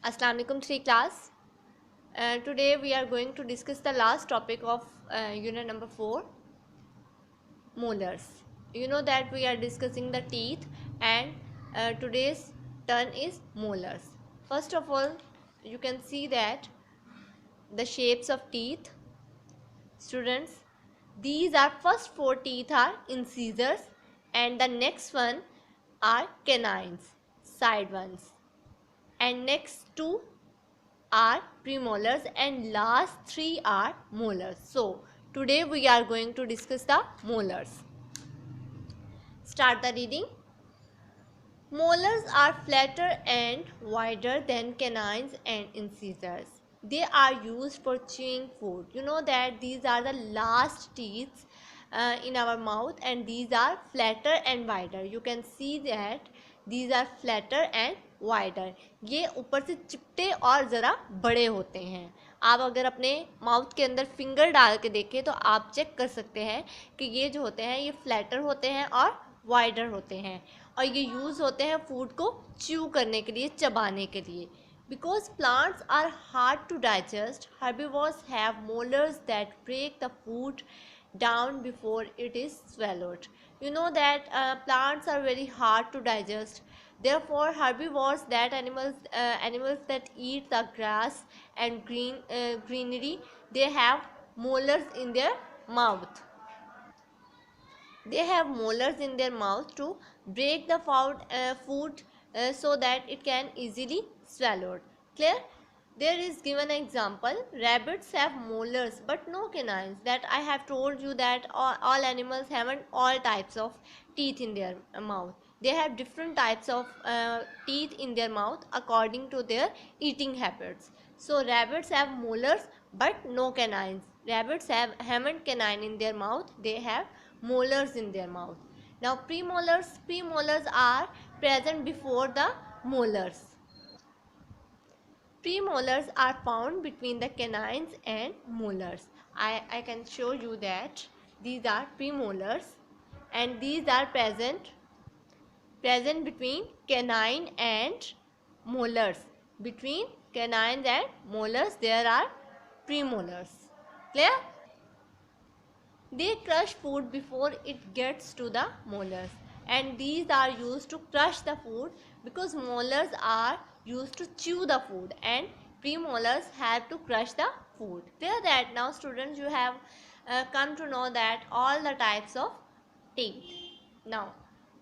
Assalamu alaikum 3 class. Today we are going to discuss the last topic of unit number 4, molars. You know that we are discussing the teeth, and today's turn is molars. First of all, you can see that the shapes of teeth. Students, these are first 4 teeth are incisors, and the next one are canines, side ones, and next two are premolars, and last 3 are molars. So today we are going to discuss the molars. Start the reading. Molars are flatter and wider than canines and incisors. They are used for chewing food. You know that these are the last teeth in our mouth, and these are flatter and wider. You can see that these are flatter and wider. ये ऊपर से चिपटे और ज़रा बड़े होते हैं. आप अगर अपने माउथ के अंदर फिंगर डाल के देखें तो आप चेक कर सकते हैं कि ये जो होते हैं ये फ्लैटर होते हैं और वाइडर होते हैं, और ये यूज़ होते हैं फूड को च्यू करने के लिए, चबाने के लिए. Because plants are hard to digest, herbivores have molars that break the food down before it is swallowed. You know that plants are very hard to digest. Therefore, herbivores, that animals that eat the grass and greenery, they have molars in their mouth. They have molars in their mouth to break the food so that it can easily swallowed. Clear? There is given an example. Rabbits have molars but no canines. That I have told you that all animals haven't all types of teeth in their mouth. They have different types of teeth in their mouth according to their eating habits. So rabbits have molars but no canines. Rabbits haven't canine in their mouth. They have molars in their mouth. Now premolars are present before the molars. Premolars are found between the canines and molars. I can show you that these are premolars, and these are present between canine and molars. Between canines and molars there are premolars. Clear? They crush food before it gets to the molars, and these are used to crush the food because molars are used to chew the food and premolars have to crush the food. Clear that? Now students, you have come to know that all the types of teeth. Now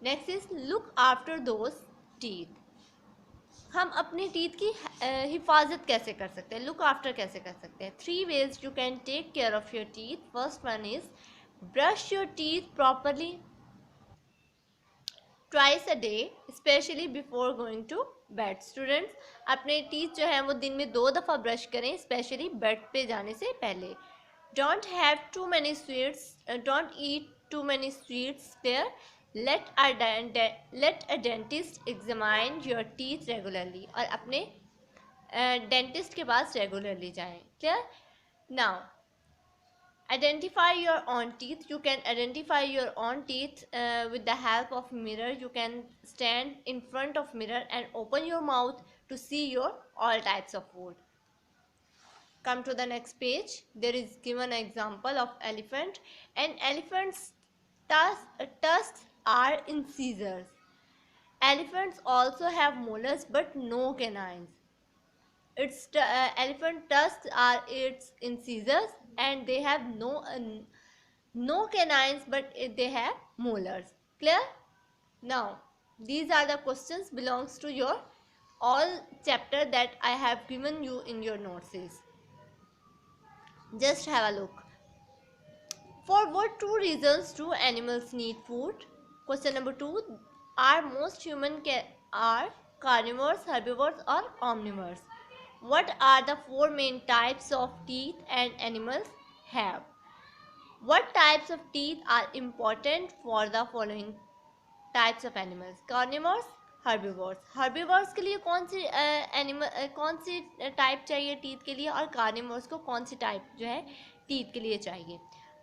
next is look after those teeth. हम अपने teeth की हिफाजत कैसे कर सकते हैं, look after कैसे कर सकते हैं. 3 ways you can take care of your teeth. First one is brush your teeth properly twice a day, especially before going to bed. Students, अपने टीथ जो है वो दिन में 2 दफ़ा ब्रश करें, स्पेशली बेड पे जाने से पहले. Don't have too many sweets, don't eat too many sweets there. Let a dentist examine your teeth regularly. और अपने डेंटिस्ट के पास रेगुलरली जाएं. Clear? Now identify your own teeth. You can identify your own teeth with the help of mirror. You can stand in front of mirror and open your mouth to see your all types of food. Come to the next page. There is given an example of elephant. An elephant's tusks are incisors. Elephants also have molars but no canines. Its elephant tusks are its incisors, and they have no canines but they have molars. Clear? Now these are the questions belongs to your all chapter that I have given you in your notes. Just have a look. For what 2 reasons do animals need food? Question number 2. Are most are carnivores, herbivores or omnivores? What are the 4 main types of teeth and animals have? What types of teeth are important for the following types of animals? Carnivores, herbivores. Herbivores के लिए कौन सी type चाहिए teeth के लिए, और carnivores को कौन सी type जो है टीथ के लिए चाहिए.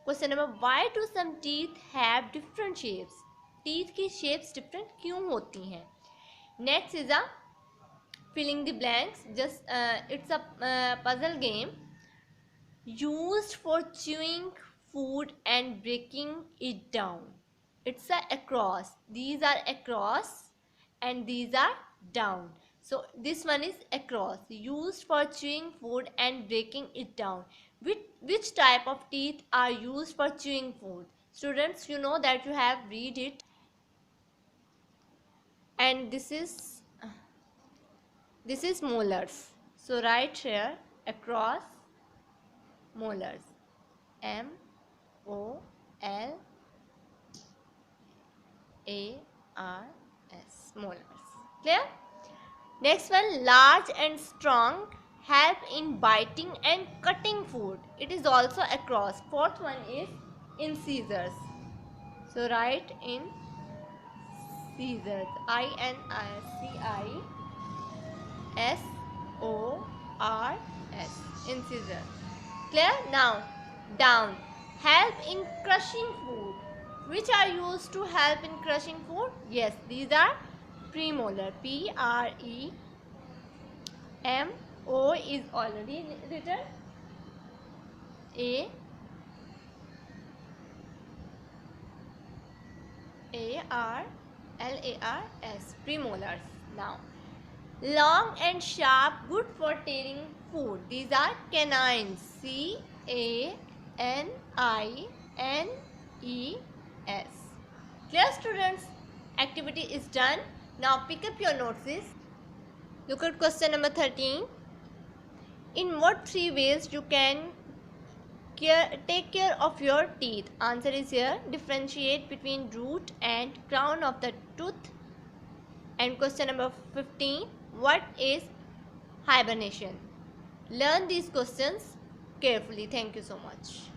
Question number, why do some teeth have different shapes? Teeth की शेप्स डिफरेंट क्यों होती हैं? Next is a filling the blanks. Just it's a puzzle game used for chewing food and breaking it down. It's a across. These are across and these are down. So this one is across, used for chewing food and breaking it down. Which type of teeth are used for chewing food? Students, you know that you have read it, and this is molars. So write here across molars. MOLARS, molars. Clear? Next one, large and strong, help in biting and cutting food. It is also across. Fourth one is incisors. So write in scissors. INCISORS. Incisors. Clear? Now, down. Help in crushing food. Which are used to help in crushing food? Yes, these are premolar. PREMO is already written. ARLARS. Premolars. Now, long and sharp, good for tearing food. These are canines. CANINES. Clear, students? Activity is done. Now pick up your notes. Look at question number 13. In what 3 ways you can take care of your teeth? Answer is here. Differentiate between root and crown of the tooth. And question number 15. What is hibernation? Learn these questions carefully. Thank you so much.